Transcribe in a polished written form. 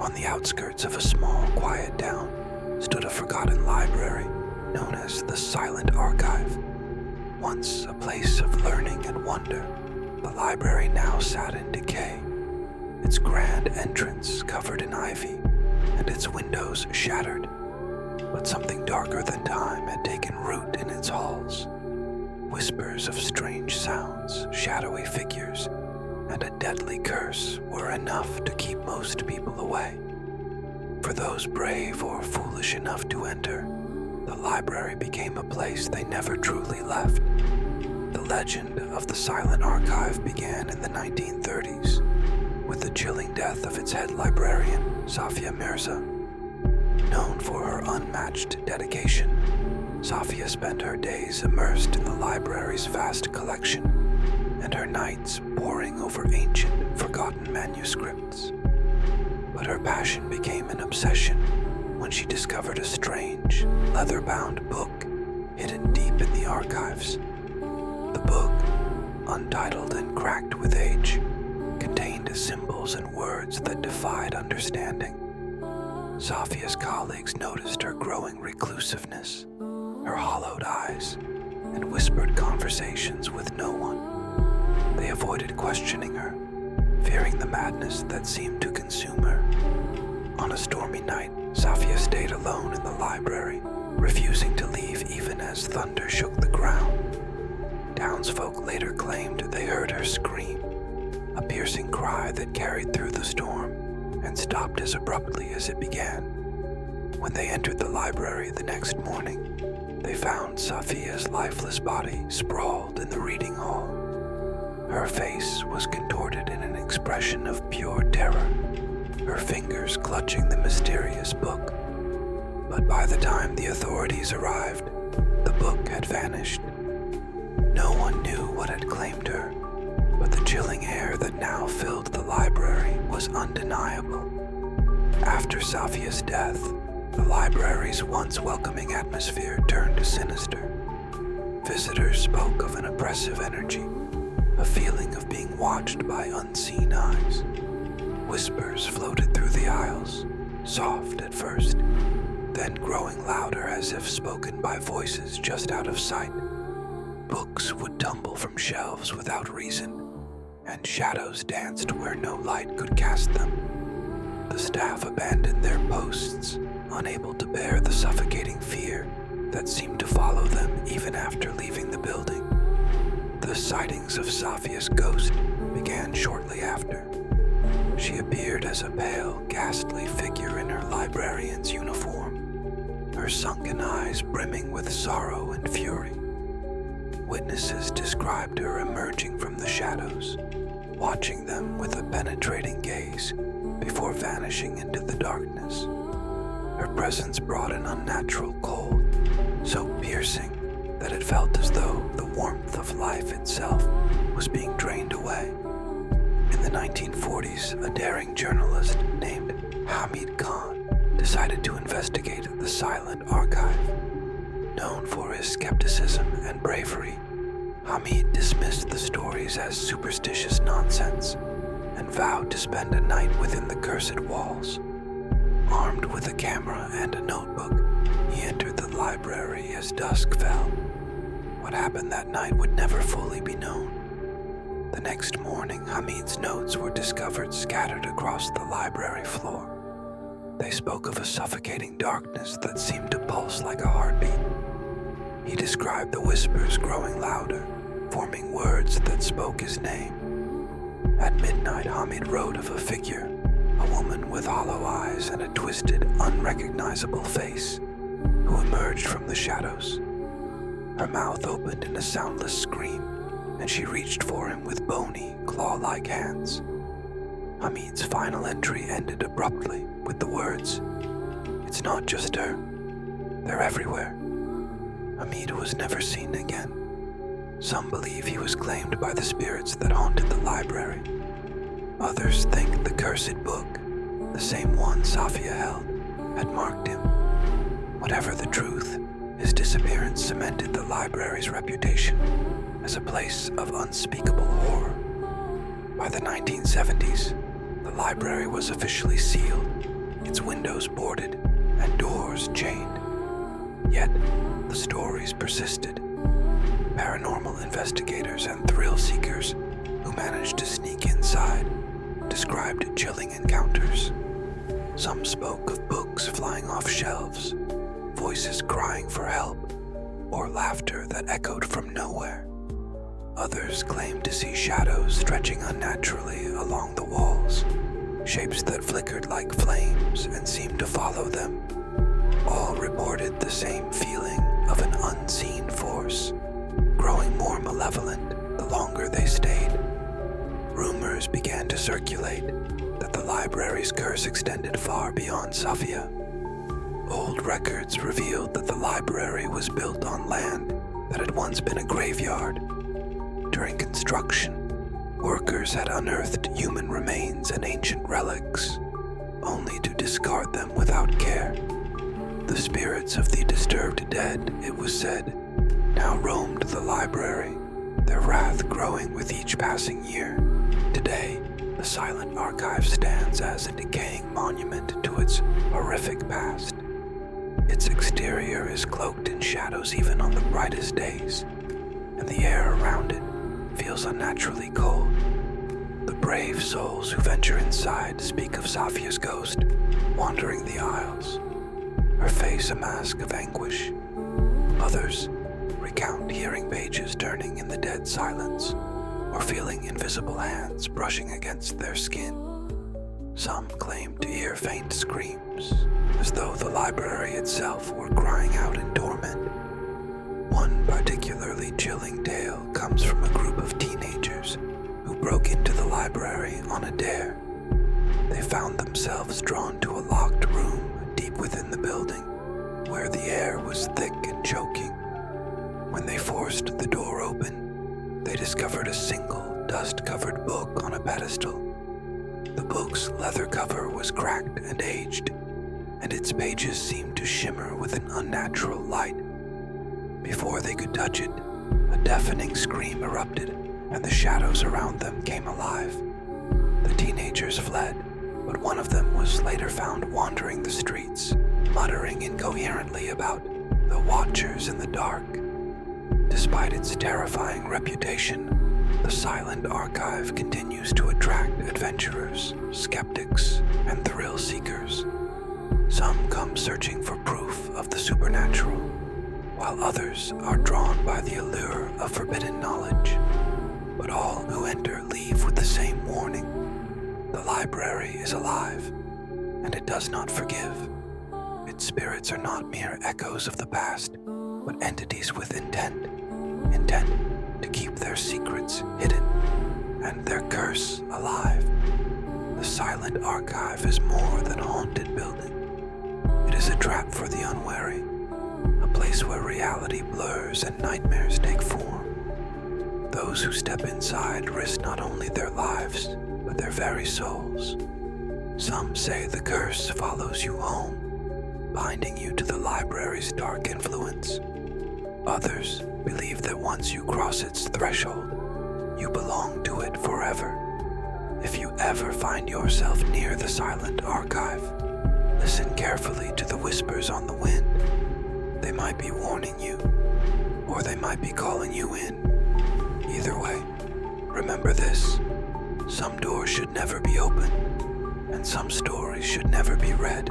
On the outskirts of a small, quiet town stood a forgotten library known as the Silent Archive. Once a place of learning and wonder, the library now sat in decay, its grand entrance covered in ivy and its windows shattered. But something darker than time had taken root in its halls. Whispers of strange sounds, shadowy figures, and a deadly curse were enough to keep most people away. For those brave or foolish enough to enter, the library became a place they never truly left. The legend of the Silent Archive began in the 1930s, with the chilling death of its head librarian, Safia Mirza. Known for her unmatched dedication, Safia spent her days immersed in the library's vast collection, and her nights poring over ancient, forgotten manuscripts. But her passion became an obsession when she discovered a strange, leather-bound book hidden deep in the archives. The book, untitled and cracked with age, contained symbols and words that defied understanding. Safia's colleagues noticed her growing reclusiveness, her hollowed eyes, and whispered conversations with no one. They avoided questioning her, fearing the madness that seemed to consume her. On a stormy night, Safia stayed alone in the library, refusing to leave even as thunder shook the ground. Townsfolk later claimed they heard her scream, a piercing cry that carried through the storm and stopped as abruptly as it began. When they entered the library the next morning, they found Safia's lifeless body sprawled in the reading hall. Her face was contorted in an expression of pure terror, her fingers clutching the mysterious book. But by the time the authorities arrived, the book had vanished. No one knew what had claimed her, but the chilling air that now filled the library was undeniable. After Safia's death, the library's once welcoming atmosphere turned sinister. Visitors spoke of an oppressive energy, a feeling of being watched by unseen eyes. Whispers floated through the aisles, soft at first, then growing louder as if spoken by voices just out of sight. Books would tumble from shelves without reason, and shadows danced where no light could cast them. The staff abandoned their posts, unable to bear the suffocating fear that seemed to follow them even after leaving the building. The sightings of Safia's ghost began shortly after. She appeared as a pale, ghastly figure in her librarian's uniform, her sunken eyes brimming with sorrow and fury. Witnesses described her emerging from the shadows, watching them with a penetrating gaze before vanishing into the darkness. Her presence brought an unnatural cold, so piercing that it felt as though the warmth of life itself was being drained away. In the 1940s, a daring journalist named Hamid Khan decided to investigate the Silent Archive. Known for his skepticism and bravery, Hamid dismissed the stories as superstitious nonsense and vowed to spend a night within the cursed walls. Armed with a camera and a notebook, he entered the library as dusk fell. What happened that night would never fully be known. The next morning, Hamid's notes were discovered scattered across the library floor. They spoke of a suffocating darkness that seemed to pulse like a heartbeat. He described the whispers growing louder, forming words that spoke his name. At midnight, Hamid wrote of a figure, a woman with hollow eyes and a twisted, unrecognizable face, who emerged from the shadows. Her mouth opened in a soundless scream, and she reached for him with bony, claw-like hands. Hamid's final entry ended abruptly with the words, "It's not just her. They're everywhere." Hamid was never seen again. Some believe he was claimed by the spirits that haunted the library. Others think the cursed book, the same one Safia held, had marked him. Whatever the truth, his disappearance cemented the library's reputation as a place of unspeakable horror. By the 1970s, the library was officially sealed, its windows boarded, and doors chained. Yet, the stories persisted. Paranormal investigators and thrill seekers who managed to sneak inside described chilling encounters. Some spoke of books flying off shelves, voices crying for help, or laughter that echoed from nowhere. Others claimed to see shadows stretching unnaturally along the walls, shapes that flickered like flames and seemed to follow them. All reported the same feeling of an unseen force, growing more malevolent the longer they stayed. Rumors began to circulate that the library's curse extended far beyond Sofia. Old records revealed that the library was built on land that had once been a graveyard. During construction, workers had unearthed human remains and ancient relics, only to discard them without care. The spirits of the disturbed dead, it was said, now roamed the library, their wrath growing with each passing year. Today, the silent archive stands as a decaying monument to its horrific past. Its exterior is cloaked in shadows even on the brightest days, and the air around it feels unnaturally cold. The brave souls who venture inside speak of Safia's ghost wandering the aisles, her face a mask of anguish. Others recount hearing pages turning in the dead silence, or feeling invisible hands brushing against their skin. Some claim to hear faint screams, as though the library itself were crying out in torment. One particularly chilling tale comes from a group of teenagers who broke into the library on a dare. They found themselves drawn to a locked room deep within the building, where the air was thick and choking. When they forced the door open, they discovered a single dust-covered book on a pedestal. The book's leather cover was cracked and aged, and its pages seemed to shimmer with an unnatural light. Before they could touch it, a deafening scream erupted, and the shadows around them came alive. The teenagers fled, but one of them was later found wandering the streets, muttering incoherently about the Watchers in the dark. Despite its terrifying reputation, the silent archive continues to attract adventurers, skeptics, and thrill seekers. Some come searching for proof of the supernatural, while others are drawn by the allure of forbidden knowledge. But all who enter leave with the same warning: the library is alive, and it does not forgive. Its spirits are not mere echoes of the past, but entities with intent to keep their secrets hidden and their curse alive. The silent archive is more than a haunted building. It is a trap for the unwary, a place where reality blurs and nightmares take form. Those who step inside risk not only their lives, but their very souls. Some say the curse follows you home, binding you to the library's dark influence. Others believe that once you cross its threshold, you belong to it forever. If you ever find yourself near the silent archive, listen carefully to the whispers on the wind. They might be warning you, or they might be calling you in. Either way, remember this: some doors should never be opened, and some stories should never be read.